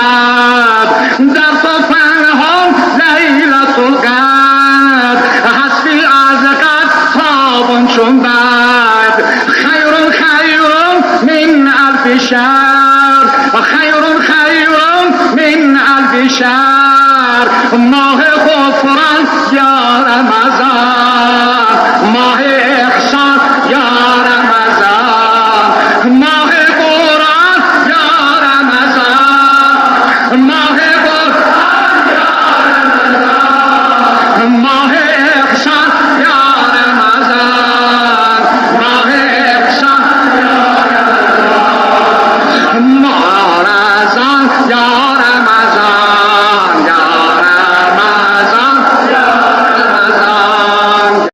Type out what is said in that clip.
بعد در تو پنهان لیلت القدر حسبی از قد تابان چون بعد خیر من الف شهر خیر من الف شهر ماه غفران یا رمضان